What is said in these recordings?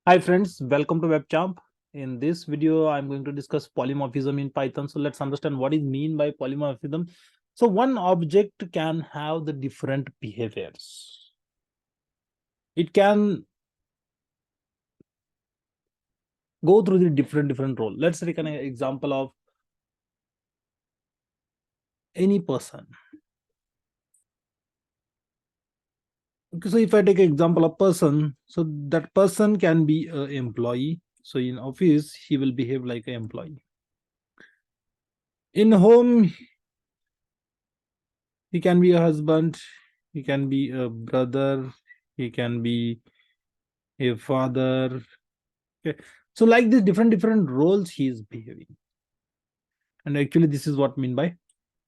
Hi friends, welcome to WebChamp. In this video, I'm going to discuss polymorphism in Python. So let's understand what is mean by polymorphism. So one object can have the different behaviors. It can go through the different role. Let's take an example of any person. Okay, so if I take an example of person, so that person can be an employee. So in office, he will behave like an employee. In home, he can be a husband, he can be a brother, he can be a father. Okay, so like this different roles he is behaving, and actually this is what mean by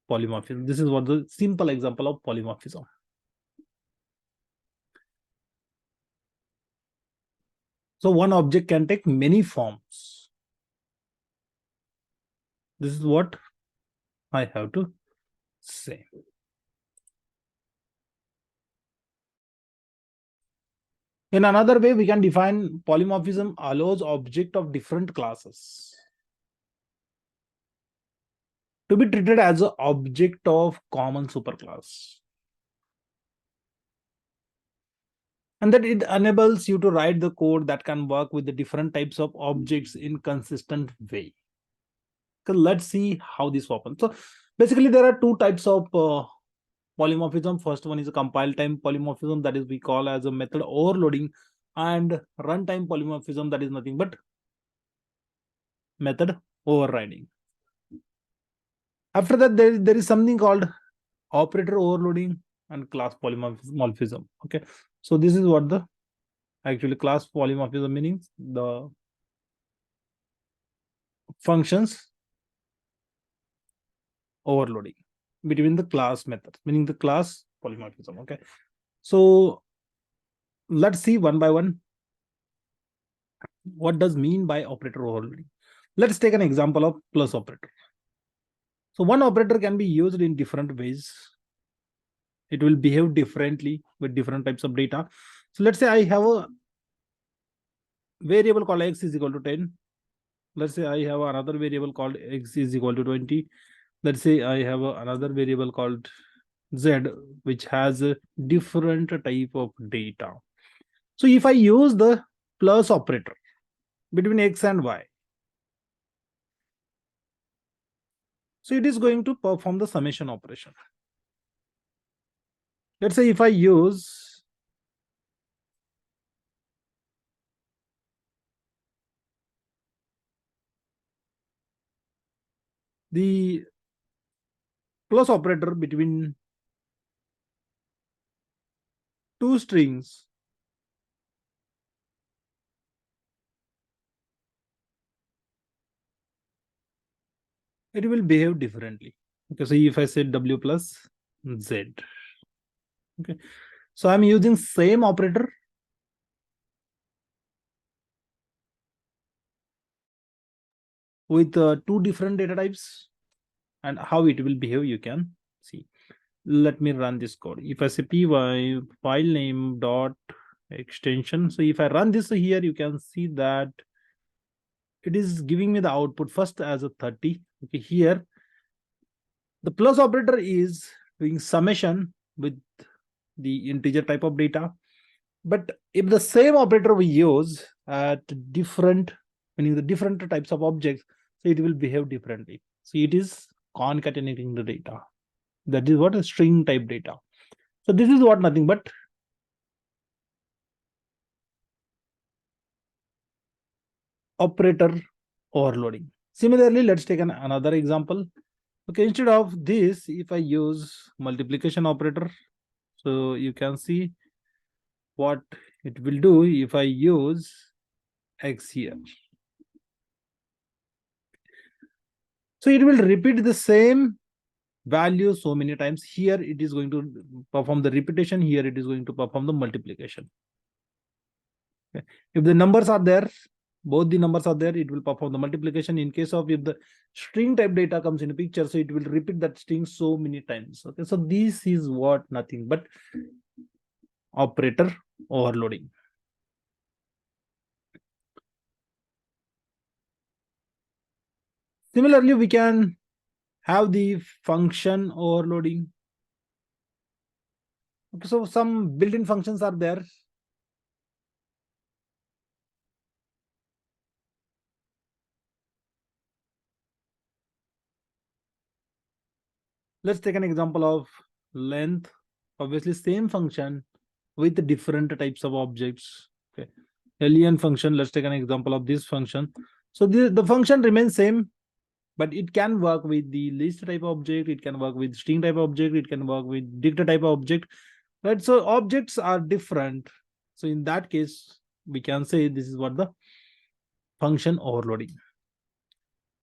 polymorphism. This is what the simple example of polymorphism. So one object can take many forms. This is what I have to say. In another way, we can define polymorphism allows object of different classes to be treated as an object of common superclass. And that it enables you to write the code that can work with the different types of objects in consistent way. So let's see how this happens. So basically there are two types of polymorphism. First one is a compile time polymorphism, that is we call as a method overloading, and runtime polymorphism, that is nothing but method overriding. After that, there is something called operator overloading and class polymorphism. Okay, so this is what the actually class polymorphism means, the functions overloading between the class methods, meaning the class polymorphism. Okay, so let's see one by one what does mean by operator overloading. Let's take an example of plus operator. So one operator can be used in different ways. It will behave differently with different types of data. So let's say I have a variable called x is equal to 10. Let's say I have another variable called x is equal to 20. Let's say I have another variable called z, which has a different type of data. So if I use the plus operator between x and y, so it is going to perform the summation operation. Let's say if I use the plus operator between two strings, it will behave differently. Okay, so if I say w plus z, okay, so I'm using same operator with two different data types, and how it will behave you can see. Let me run this code. If I say py file name dot extension, so if I run this here, you can see that it is giving me the output first as a 30. Okay, here the plus operator is doing summation with the integer type of data. But if the same operator we use at different, meaning the different types of objects, so it will behave differently. So it is concatenating the data. That is what a string type data. So this is what nothing but operator overloading. Similarly, let's take another example. Okay, instead of this, if I use multiplication operator, so you can see what it will do if I use x here. So it will repeat the same value so many times. Here it is going to perform the repetition, here it is going to perform the multiplication. Okay. If the numbers are there, both the numbers are there, it will perform the multiplication. In case of if the string type data comes in a picture, so it will repeat that string so many times. Okay, so this is what nothing but operator overloading. Similarly, we can have the function overloading. Okay, so some built-in functions are there. Let's take an example of length. Obviously, same function with different types of objects. Okay, alien function. Let's take an example of this function. So the function remains same, but it can work with the list type object. It can work with string type object. It can work with dicta type object. Right. So objects are different. So in that case, we can say this is what the function overloading.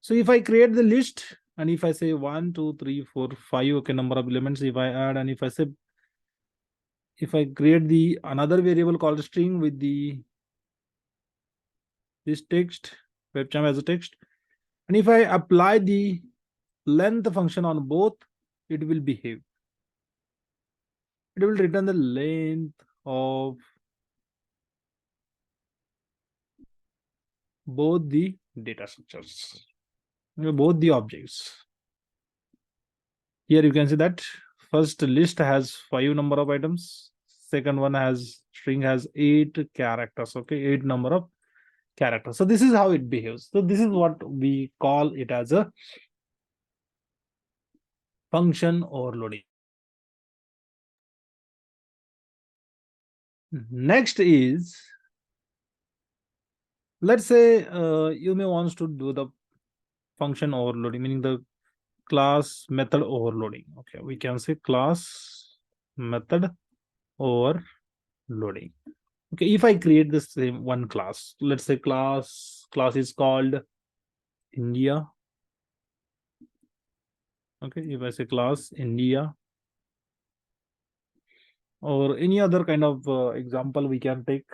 So if I create the list and if I say 1, 2, 3, 4, 5, okay, number of elements, if I add, and if I say, if I create the another variable called string with the this text, webcam as a text, and if I apply the length function on both, it will behave. It will return the length of both the data structures, both the objects. Here you can see that first list has 5 number of items, second one has string has 8 characters. Okay, 8 number of characters. So this is how it behaves. So this is what we call it as a function overloading. Next is, let's say you may want to do the function overloading, meaning the class method overloading. Okay, we can say class method overloading. Okay, if I create the same one class, let's say class is called India. Okay, if I say class India, or any other kind of example we can take.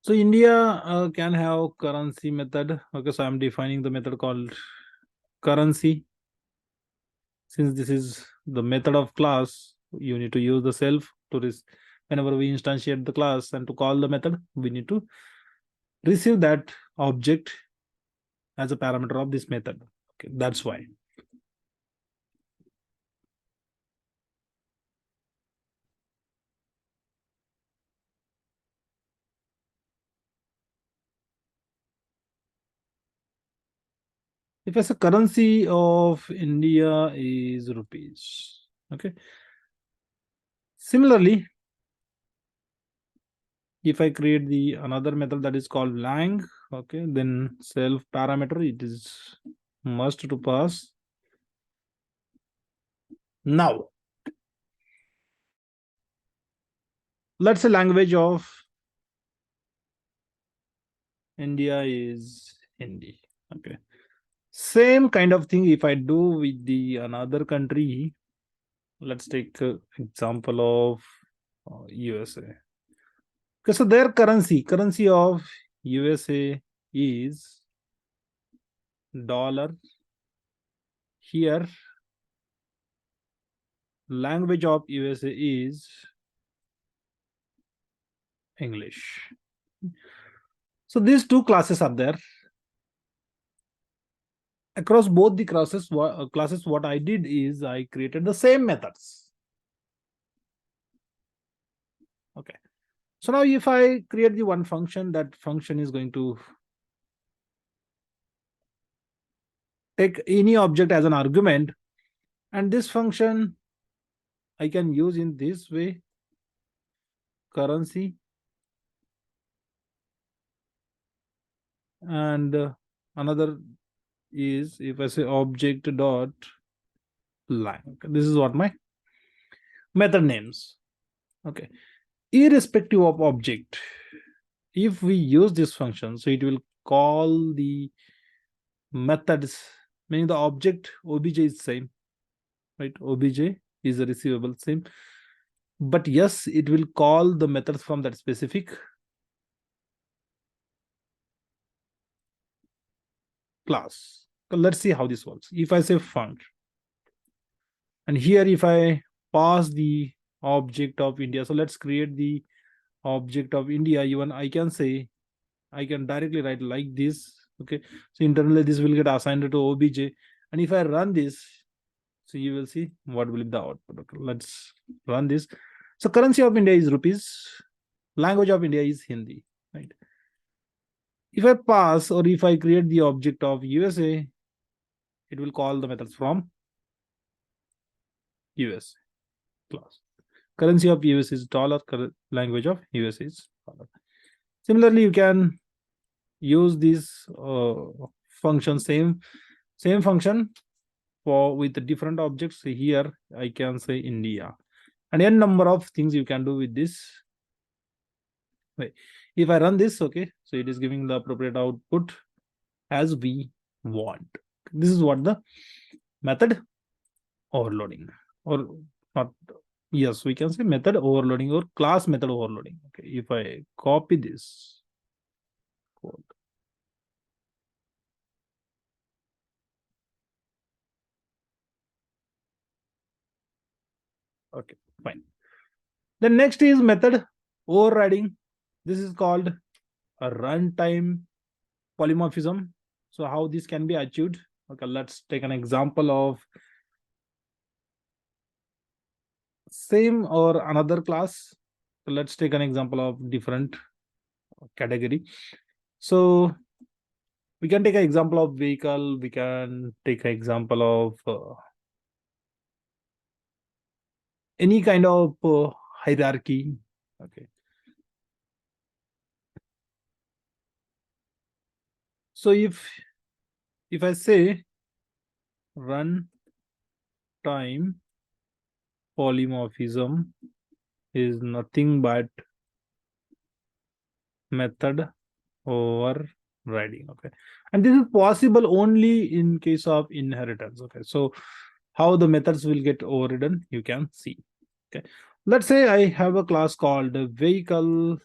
So India can have currency method. Okay, so I'm defining the method called currency. Since this is the method of class, you need to use the self to whenever we instantiate the class and to call the method, we need to receive that object as a parameter of this method. Okay, that's why. If I say currency of India is rupees. Okay. Similarly, if I create the another method that is called lang, okay, then self parameter, it is must to pass. Now, let's say language of India is Hindi. Okay. Same kind of thing if I do with the another country. Let's take example of USA. Okay, so their currency of USA is dollar. Here, language of USA is English. So these two classes are there. Across both the classes, what I did is I created the same methods. Okay. So now if I create the one function, that function is going to take any object as an argument, and this function I can use in this way, currency, and another is if I say object dot line. This is what my method names. Okay, irrespective of object, if we use this function, so it will call the methods, meaning the object obj is same, right? Obj is a receivable same, but yes, it will call the methods from that specific class. So let's see how this works. If I say func, and here if I pass the object of India, so let's create the object of India. Even I can say I can directly write like this. Okay, so internally this will get assigned to obj, and if I run this, so you will see what will be the output. Okay, let's run this. So currency of India is rupees, language of India is Hindi, right? If I pass or if I create the object of USA, it will call the methods from US class. Currency of US is dollar, language of US is dollar. Similarly, you can use this function, same function for with different objects. Here I can say India, and n number of things you can do with this. Wait, if I run this, okay, so it is giving the appropriate output as we want. This is what the method overloading, or not, yes, we can say method overloading or class method overloading. Okay, if I copy this code, okay, fine. Then next is method overriding. This is called a runtime polymorphism. So how this can be achieved? Okay, let's take an example of same or another class. So let's take an example of different category. So we can take an example of vehicle. We can take an example of any kind of hierarchy. Okay. So if I say run time polymorphism is nothing but method overriding. Okay, and this is possible only in case of inheritance. Okay, so how the methods will get overridden, you can see. Okay, let's say I have a class called vehicle.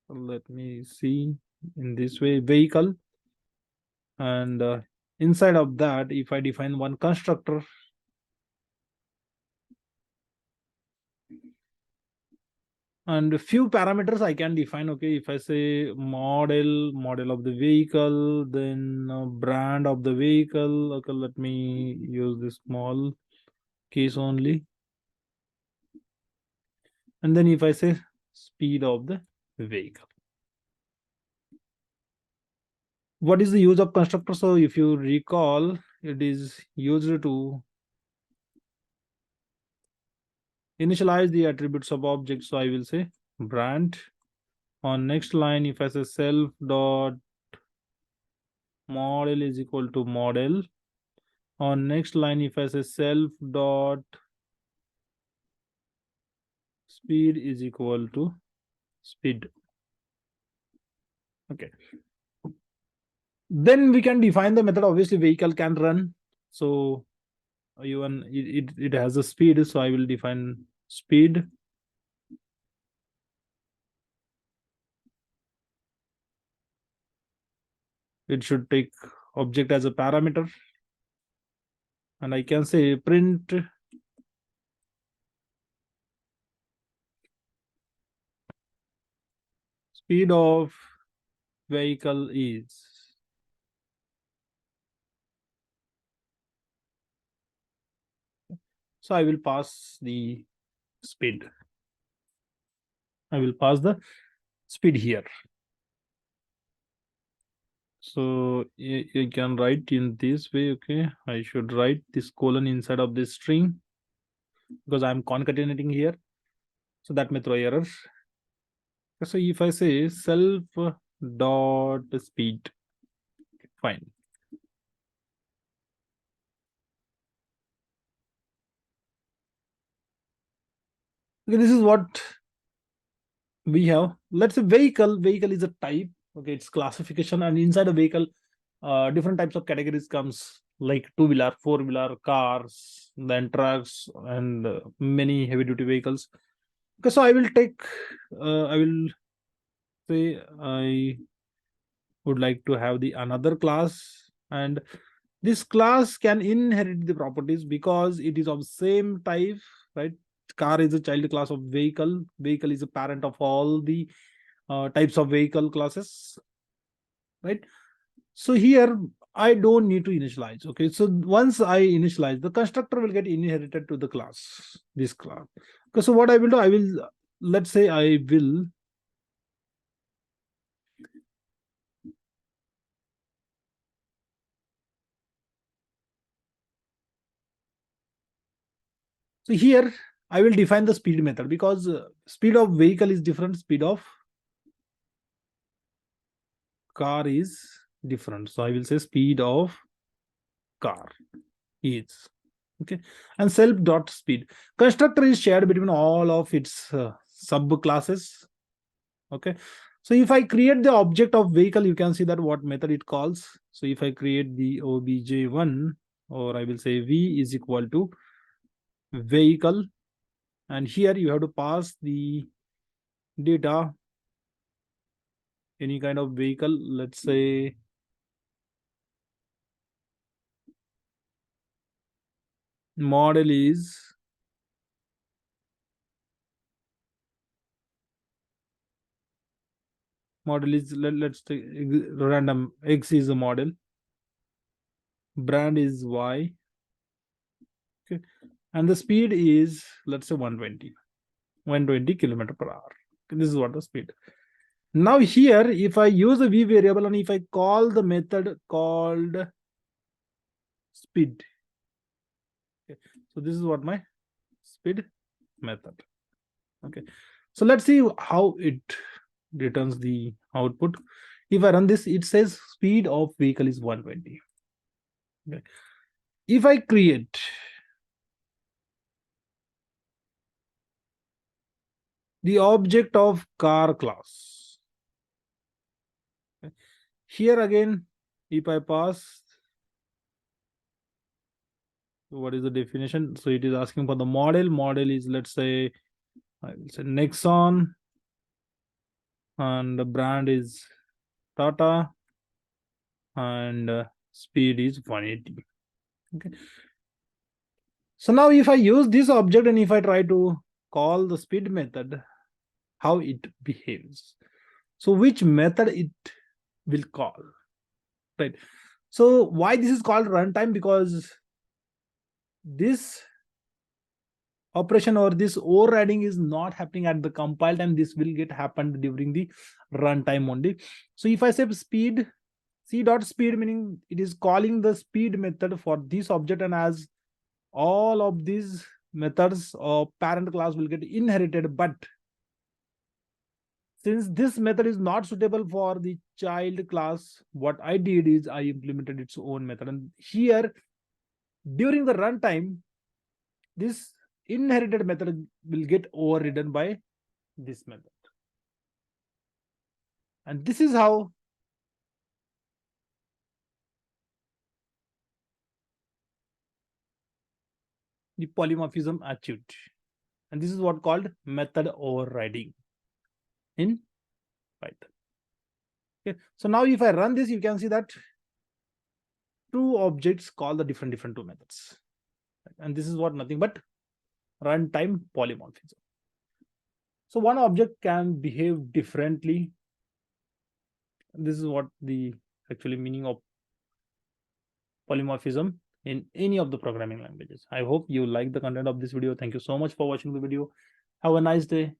Let me see in this way, vehicle, and inside of that, if I define one constructor, and a few parameters I can define. Okay, if I say model of the vehicle, then brand of the vehicle. Okay, let me use this small case only, and then if I say speed of the vehicle, what is the use of constructor? So if you recall, it is used to initialize the attributes of objects. So I will say brand. On next line, if I say self dot model is equal to model. On next line, if I say self dot speed is equal to speed. Okay, then we can define the method. Obviously vehicle can run, so even it has a speed, so I will define speed. It should take object as a parameter, and I can say print speed of vehicle is. So I will pass the speed. I will pass the speed here. So you can write in this way. Okay, I should write this colon inside of this string because I'm concatenating here, so that may throw error. So if I say self dot speed, fine. Okay, this is what we have. Let's say vehicle is a type. Okay, it's classification, and inside a vehicle different types of categories comes, like two-wheeler, four-wheeler, cars, then trucks, and many heavy duty vehicles. Okay, so I will take I will say I would like to have the another class, and this class can inherit the properties because it is of same type, right? car is a child class of vehicle. Vehicle is a parent of all the types of vehicle classes, right? So here I don't need to initialize. Okay, so once I initialize, the constructor will get inherited to the class, this class. Okay, so what I will do, I will, let's say I will so here I will define the speed method, because speed of vehicle is different, speed of car is different. So I will say speed of car is, okay, and self dot speed. Constructor is shared between all of its subclasses. Okay, so if I create the object of vehicle, you can see that what method it calls. So if I create the obj1, or I will say v is equal to vehicle, and here you have to pass the data, any kind of vehicle, let's say model is let's take random, X is a model, brand is Y, okay, and the speed is, let's say 120 kilometer per hour. This is what the speed. Now here, if I use a v variable and if I call the method called speed, okay, so this is what my speed method. Okay, so let's see how it returns the output. If I run this, it says speed of vehicle is 120. Okay. If I create the object of car class, okay, here again, if I pass, what is the definition? So it is asking for the model. Model is, let's say, I will say Nexon, and the brand is Tata, and speed is 180. Okay. So now if I use this object and if I try to call the speed method, how it behaves. So which method it will call, right? So why this is called runtime? Because this operation or this overriding is not happening at the compile time. This will get happened during the runtime only. So if I say speed, c dot speed, meaning it is calling the speed method for this object, and as all of these methods or parent class will get inherited, but since this method is not suitable for the child class, what I did is I implemented its own method, and here during the runtime, this inherited method will get overridden by this method. And this is how the polymorphism achieved. And this is what called method overriding in Python. Okay. So now if I run this, you can see that two objects call the different two methods. And this is what nothing but runtime polymorphism. So one object can behave differently. This is what the actually meaning of polymorphism in any of the programming languages. I hope you like the content of this video. Thank you so much for watching the video. Have a nice day.